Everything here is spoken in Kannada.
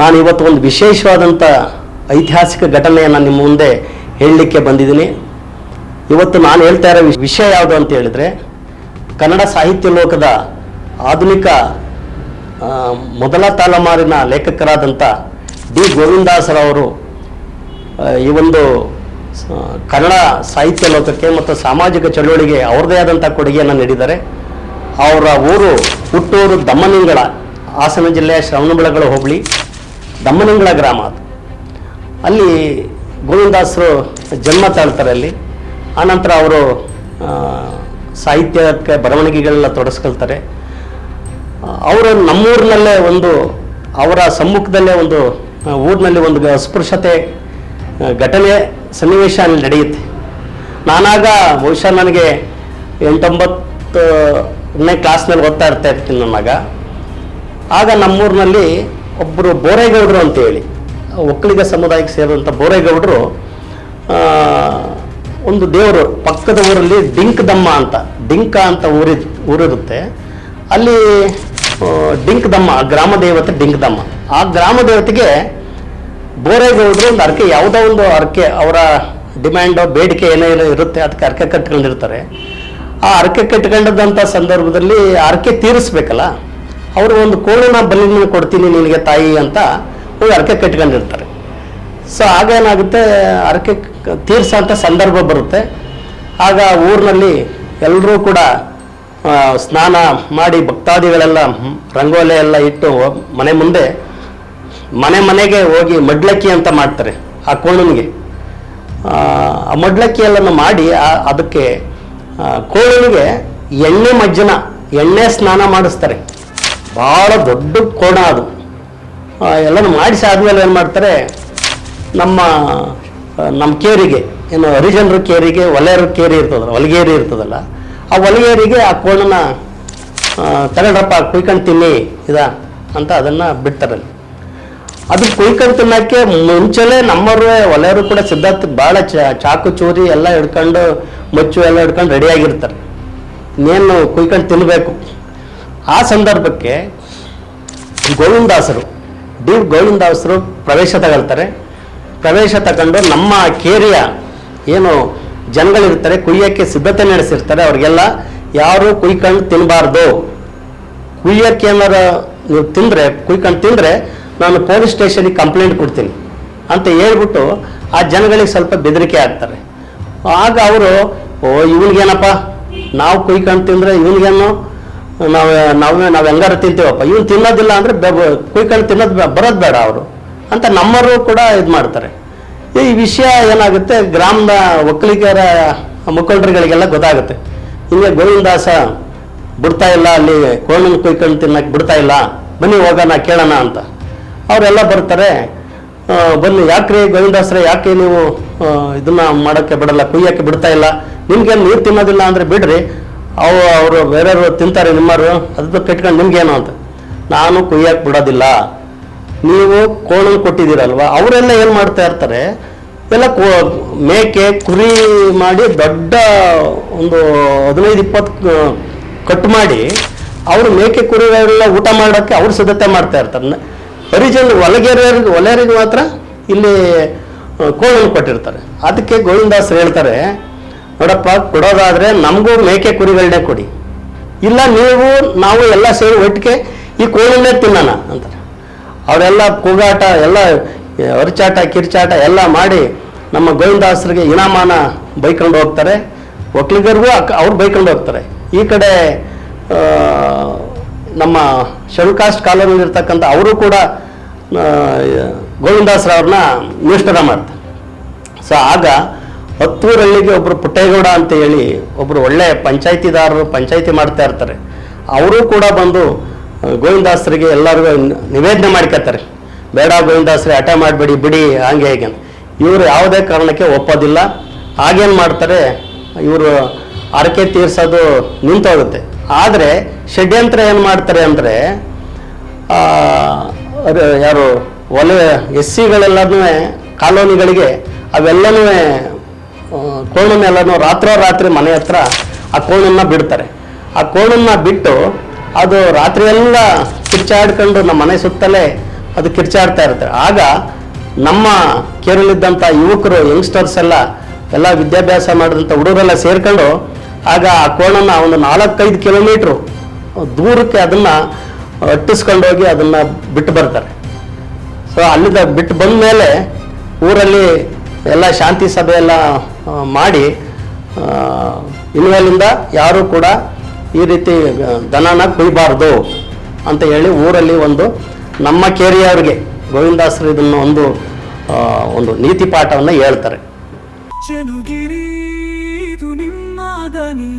ನಾನು ಇವತ್ತು ಒಂದು ವಿಶೇಷವಾದಂಥ ಐತಿಹಾಸಿಕ ಘಟನೆಯನ್ನು ನಿಮ್ಮ ಮುಂದೆ ಹೇಳಲಿಕ್ಕೆ ಬಂದಿದ್ದೀನಿ. ಇವತ್ತು ನಾನು ಹೇಳ್ತಾ ಇರೋ ವಿಷಯ ಯಾವುದು ಅಂತ ಹೇಳಿದರೆ, ಕನ್ನಡ ಸಾಹಿತ್ಯ ಲೋಕದ ಆಧುನಿಕ ಮೊದಲ ತಲೆಮಾರಿನ ಲೇಖಕರಾದಂಥ ಡಿ ಗೋವಿಂದಾಸರವರು ಈ ಒಂದು ಕನ್ನಡ ಸಾಹಿತ್ಯ ಲೋಕಕ್ಕೆ ಮತ್ತು ಸಾಮಾಜಿಕ ಚಳವಳಿಗೆ ಅವ್ರದ್ದೇ ಆದಂಥ ಕೊಡುಗೆಯನ್ನು ನೀಡಿದ್ದಾರೆ. ಅವರ ಊರು ಹುಟ್ಟೂರು ದಮ್ಮನಿಂಗಳ, ಹಾಸನ ಜಿಲ್ಲೆಯ ಶ್ರವಣಬೆಳಗೊಳ ಹೋಬಳಿ ದಮ್ಮನಿಂಗಳ ಗ್ರಾಮ. ಅದು ಅಲ್ಲಿ ಗೋವಿಂದಾಸರು ಜನ್ಮ ತಾಳ್ತಾರೆ. ಅಲ್ಲಿ ಆನಂತರ ಅವರು ಸಾಹಿತ್ಯಕ್ಕೆ ಬರವಣಿಗೆಗಳೆಲ್ಲ ತೊಡಸ್ಕೊಳ್ತಾರೆ. ಅವರು ನಮ್ಮೂರಿನಲ್ಲೇ ಒಂದು ಅವರ ಸಮ್ಮುಖದಲ್ಲೇ ಒಂದು ಊರಿನಲ್ಲಿ ಒಂದು ಅಸ್ಪೃಶ್ಯತೆ ಘಟನೆ ಸನ್ನಿವೇಶ ಅಲ್ಲಿ ನಡೆಯುತ್ತೆ. ನಾನಾಗ ಬಹುಶಃ ನನಗೆ 8-9ನೇ ಕ್ಲಾಸ್ನಲ್ಲಿ ಓದ್ತಾ ಇರ್ತೀನಿ ನನ್ನಾಗ. ಆಗ ನಮ್ಮೂರಿನಲ್ಲಿ ಒಬ್ಬರು ಬೋರೇಗೌಡರು ಅಂತೇಳಿ ಒಕ್ಕಲಿಗ ಸಮುದಾಯಕ್ಕೆ ಸೇರಿದಂಥ ಬೋರೇಗೌಡರು ಒಂದು ದೇವರು ಪಕ್ಕದ ಊರಲ್ಲಿ ಡಿಂಕ್ ಅಂತ ಊರಿರುತ್ತೆ. ಅಲ್ಲಿ ಡಿಂಕ್ ದಮ್ಮ ಗ್ರಾಮ ದೇವತೆ ಡಿಂಕ್ ದಮ್ಮ. ಆ ಗ್ರಾಮ ದೇವತೆಗೆ ಬೋರೇಗೌಡರು ಒಂದು ಅರ್ಕೆ, ಯಾವುದೋ ಒಂದು ಅರ್ಕೆ, ಅವರ ಡಿಮ್ಯಾಂಡು ಬೇಡಿಕೆ ಏನೇನೋ ಇರುತ್ತೆ, ಅದಕ್ಕೆ ಅರ್ಕೆ ಕಟ್ಕೊಂಡಿರ್ತಾರೆ. ಆ ಅರ್ಕೆ ಕಟ್ಕೊಂಡಂಥ ಸಂದರ್ಭದಲ್ಲಿ ಅರ್ಕೆ ತೀರಿಸ್ಬೇಕಲ್ಲ, ಅವರು ಒಂದು ಕೋಳಿನ ಬಲಿನ ಕೊಡ್ತೀನಿ ನಿನಗೆ ತಾಯಿ ಅಂತ ಹೋಗಿ ಅರ್ಕೆ ಕಟ್ಕೊಂಡಿರ್ತಾರೆ. ಸೊ ಆಗ ಏನಾಗುತ್ತೆ, ಅರ್ಕೆ ತೀರ್ಸೋಂಥ ಸಂದರ್ಭ ಬರುತ್ತೆ. ಆಗ ಊರಿನಲ್ಲಿ ಎಲ್ಲರೂ ಕೂಡ ಸ್ನಾನ ಮಾಡಿ ಭಕ್ತಾದಿಗಳೆಲ್ಲ ರಂಗೋಲಿ ಎಲ್ಲ ಇಟ್ಟು ಮನೆ ಮುಂದೆ ಮನೆಗೆ ಹೋಗಿ ಮಡ್ಲಕ್ಕಿ ಅಂತ ಮಾಡ್ತಾರೆ. ಆ ಕೋಣನಿಗೆ ಆ ಮಡ್ಲಕ್ಕಿ ಎಲ್ಲನ್ನು ಮಾಡಿ ಅದಕ್ಕೆ ಕೋಣನಿಗೆ ಎಣ್ಣೆ ಸ್ನಾನ ಮಾಡಿಸ್ತಾರೆ. ಭಾಳ ದೊಡ್ಡ ಕೋಣ ಅದು. ಎಲ್ಲನೂ ಮಾಡಿಸಿ ಆದಮೇಲೆ ಏನು ಮಾಡ್ತಾರೆ, ನಮ್ಮ ಕೇರಿಗೆ, ಏನು ಹರಿಜನರ ಕೇರಿಗೆ ಒಲೆಯರ ಕೇರಿ ಇರ್ತದಲ್ಲ, ಹೊಲಗೇರಿ ಇರ್ತದಲ್ಲ, ಆ ಹೊಲಗೇರಿಗೆ ಆ ಕೋಣನ ತಗೊಂಡ್ರಪ್ಪ ಕುಯ್ಕೊಂಡು ತಿನ್ನಿ ಅಂತ ಅದನ್ನು ಬಿಡ್ತಾರೆ. ಅದು ಕುಯ್ಕೊಂಡು ತಿನ್ನೋಕ್ಕೆ ಮುಂಚೆಲೇ ನಮ್ಮವರು ಒಲೆಯವರು ಕೂಡ ಸಿದ್ಧಾರ್ಥ ಭಾಳ ಚಾಕು ಚೂರಿ ಎಲ್ಲ ಹಿಡ್ಕೊಂಡು ಮಚ್ಚು ಎಲ್ಲ ಹಿಡ್ಕೊಂಡು ರೆಡಿಯಾಗಿರ್ತಾರೆ, ಇನ್ನೇನು ಕುಯ್ಕೊಂಡು ತಿನ್ನಬೇಕು. ಆ ಸಂದರ್ಭಕ್ಕೆ ಡಿ ಗೋವಿಂದಾಸರು ಪ್ರವೇಶ ತಗೊಳ್ತಾರೆ. ಪ್ರವೇಶ ತಗೊಂಡು ನಮ್ಮ ಕೇರಿಯ ಏನು ಜನಗಳಿರ್ತಾರೆ, ಕುಯ್ಯಕ್ಕೆ ಸಿದ್ಧತೆ ನಡೆಸಿರ್ತಾರೆ, ಅವ್ರಿಗೆಲ್ಲ ಯಾರು ಕುಯ್ಕೊಂಡು ತಿನ್ನಬಾರ್ದು, ಕುಯ್ಯಕ್ಕೆ ಏನಾರು ನೀವು ಕುಯ್ಕೊಂಡು ತಿಂದರೆ ನಾನು ಪೊಲೀಸ್ ಸ್ಟೇಷನಿಗೆ ಕಂಪ್ಲೇಂಟ್ ಕೊಡ್ತೀನಿ ಅಂತ ಹೇಳ್ಬಿಟ್ಟು ಆ ಜನಗಳಿಗೆ ಸ್ವಲ್ಪ ಬೆದರಿಕೆ ಆಗ್ತಾರೆ. ಆಗ ಅವರು, ಇವನಿಗೇನಪ್ಪ, ನಾವು ಕುಯ್ಕೊಂಡು ತಿಂದರೆ ಇವನಿಗೇನು, ನಾವು ಹೆಂಗಾರು ತಿಂತೀವಪ್ಪ, ಇವನು ತಿನ್ನೋದಿಲ್ಲ ಅಂದರೆ ಕುಯ್ಕೊಂಡು ತಿನ್ನೋದು ಬರೋದು ಬೇಡ ಅವರು ಅಂತ ನಮ್ಮವರು ಕೂಡ ಇದು ಮಾಡ್ತಾರೆ. ಈ ವಿಷಯ ಏನಾಗುತ್ತೆ, ಗ್ರಾಮದ ಒಕ್ಕಲಿಗರ ಮುಖಂಡರುಗಳಿಗೆಲ್ಲ ಗೊತ್ತಾಗುತ್ತೆ. ಹಿಂಗೆ ಗೋವಿಂದಾಸ ಬಿಡ್ತಾ ಇಲ್ಲ, ಅಲ್ಲಿ ಕೋಣನ ಕುಯ್ಕೊಂಡು ತಿನ್ನಕ್ಕೆ ಬಿಡ್ತಾ ಇಲ್ಲ, ಬನ್ನಿ ಹೋಗೋಣ ಕೇಳೋಣ ಅಂತ ಅವರೆಲ್ಲ ಬರ್ತಾರೆ. ಬನ್ನಿ, ಯಾಕ್ರಿ ಗೋವಿಂದಾಸರೇ, ಯಾಕೆ ನೀವು ಇದನ್ನ ಮಾಡೋಕ್ಕೆ ಬಿಡಲ್ಲ, ಕುಯ್ಯೋಕ್ಕೆ ಬಿಡ್ತಾ ಇಲ್ಲ, ನಿಮ್ಗೆ ನೀವು ತಿನ್ನೋದಿಲ್ಲ ಅಂದರೆ ಬಿಡ್ರಿ, ಅವರು ಬೇರೆಯವರು ತಿಂತಾರೆ ನಿಮ್ಮವರು, ಅದು ಕಟ್ಕೊಂಡು ನಿಮ್ಗೇನು ಅಂತ. ನಾನು ಕುಯ್ಯಕ್ಕೆ ಬಿಡೋದಿಲ್ಲ, ನೀವು ಕೋಣನ ಕೊಟ್ಟಿದ್ದೀರಲ್ವ. ಅವರೆಲ್ಲ ಏನು ಮಾಡ್ತಾ ಇರ್ತಾರೆ, ಎಲ್ಲ ಮೇಕೆ ಕುರಿ ಮಾಡಿ ದೊಡ್ಡ ಒಂದು 15-20 ಕಟ್ ಮಾಡಿ ಅವರು ಮೇಕೆ ಕುರಿಗಳೆಲ್ಲ ಊಟ ಮಾಡೋಕ್ಕೆ ಅವ್ರು ಸಿದ್ಧತೆ ಮಾಡ್ತಾ ಇರ್ತಾರೆ. ಹರಿಜನ ಒಲೆಯರಿಗೆ ಮಾತ್ರ ಇಲ್ಲಿ ಕೋಣನ ಕೊಟ್ಟಿರ್ತಾರೆ. ಅದಕ್ಕೆ ಗೋವಿಂದಾಸರು ಹೇಳ್ತಾರೆ, ನೋಡಪ್ಪ, ಕೊಡೋದಾದರೆ ನಮಗೂ ಮೇಕೆ ಕುರಿಗಳನ್ನೇ ಕೊಡಿ, ಇಲ್ಲ ನಾವು ಎಲ್ಲ ಸೇರಿ ಒಟ್ಟಿಗೆ ಈ ಕೋಣನ್ನೇ ತಿನ್ನೋಣ ಅಂತಾರೆ. ಅವರೆಲ್ಲ ಕೂಗಾಟ, ಎಲ್ಲ ಅರ್ಚಾಟ ಕಿರ್ಚಾಟ ಎಲ್ಲ ಮಾಡಿ ನಮ್ಮ ಗೋವಿಂದಾಸರಿಗೆ ಇನಾಮಾನ ಬೈಕೊಂಡು ಹೋಗ್ತಾರೆ. ಒಕ್ಕಲಿಗರಿಗೂ ಅವ್ರು ಬೈಕೊಂಡು ಹೋಗ್ತಾರೆ. ಈ ಕಡೆ ನಮ್ಮ ಶೆಡ್ಯೂಲ್ ಕಾಲೋನಿಲಿರ್ತಕ್ಕಂಥ ಅವರು ಕೂಡ ಗೋವಿಂದಾಸರವ್ರನ್ನ ನಿಷ್ಠರ ಮಾಡ್ತಾರೆ. ಸೊ ಆಗ ಹತ್ತೂರಲ್ಲಿಗೆ ಒಬ್ಬರು ಪುಟ್ಟೇಗೌಡ ಅಂತ ಹೇಳಿ ಒಬ್ಬರು ಒಳ್ಳೆ ಪಂಚಾಯತಿದಾರರು ಪಂಚಾಯತಿ ಮಾಡ್ತಾ ಇರ್ತಾರೆ. ಅವರು ಕೂಡ ಬಂದು ಗೋವಿಂದಾಸರಿಗೆ ಎಲ್ಲರಿಗೂ ನಿವೇದನೆ ಮಾಡ್ಕೊತಾರೆ, ಬೇಡ ಗೋವಿಂದಾಸರೇ, ಹಠ ಮಾಡಬೇಡಿ, ಬಿಡಿ, ಹಾಗೆ ಹೇಗೆ. ಇವರು ಯಾವುದೇ ಕಾರಣಕ್ಕೆ ಒಪ್ಪೋದಿಲ್ಲ. ಹಾಗೇನು ಮಾಡ್ತಾರೆ, ಇವರು ಹರಕೆ ತೀರ್ಸೋದು ನಿಂತೋಗುತ್ತೆ. ಆದರೆ ಷಡ್ಯಂತ್ರ ಏನು ಮಾಡ್ತಾರೆ ಅಂದರೆ, ಯಾರು SCಗಳೆಲ್ಲನೂ ಕಾಲೋನಿಗಳಿಗೆ ಅವೆಲ್ಲನೂ ಕೋಣನ್ನೆಲ್ಲನೂ ರಾತ್ರಿ ಮನೆ ಹತ್ರ ಆ ಕೋಣನ್ನ ಬಿಡ್ತಾರೆ. ಆ ಕೋಣನ್ನ ಬಿಟ್ಟು ಅದು ರಾತ್ರಿ ಎಲ್ಲ ಕಿಚ್ಚಾಡ್ಕೊಂಡು ನಮ್ಮ ಮನೆ ಸುತ್ತಲೇ ಅದು ಕಿರ್ಚಾಡ್ತಾ ಇರ್ತಾರೆ. ಆಗ ನಮ್ಮ ಕೇರಳಿದ್ದಂಥ ಯುವಕರು ಯಂಗ್ಸ್ಟರ್ಸ್ ಎಲ್ಲ ವಿದ್ಯಾಭ್ಯಾಸ ಮಾಡಿದಂಥ ಹುಡುಗರೆಲ್ಲ ಸೇರ್ಕೊಂಡು ಆಗ ಆ ಕೋಣನ ಒಂದು 4-5 ಕಿಲೋಮೀಟ್ರು ದೂರಕ್ಕೆ ಅದನ್ನು ಅಟ್ಟಿಸ್ಕೊಂಡೋಗಿ ಅದನ್ನು ಬಿಟ್ಟು ಬರ್ತಾರೆ. ಸೊ ಅಲ್ಲಿಂದ ಬಿಟ್ಟು ಬಂದ ಮೇಲೆ ಊರಲ್ಲಿ ಎಲ್ಲ ಶಾಂತಿ ಸಭೆ ಎಲ್ಲ ಮಾಡಿ ಇನ್ಮೇಲಿಂದ ಯಾರೂ ಕೂಡ ಈ ರೀತಿ ದನನ ಕೊಯ್ಬಾರ್ದು ಅಂತ ಹೇಳಿ ಊರಲ್ಲಿ ಒಂದು ನಮ್ಮ ಕೇರಿಯವ್ರಿಗೆ ಗೋವಿಂದಾಸರು ಇದನ್ನು ಒಂದು ನೀತಿ ಪಾಠವನ್ನು ಹೇಳ್ತಾರೆ. ಚೆನುಗಿರಿ ಇದು ನಿಮ್ಮ ದನಿ.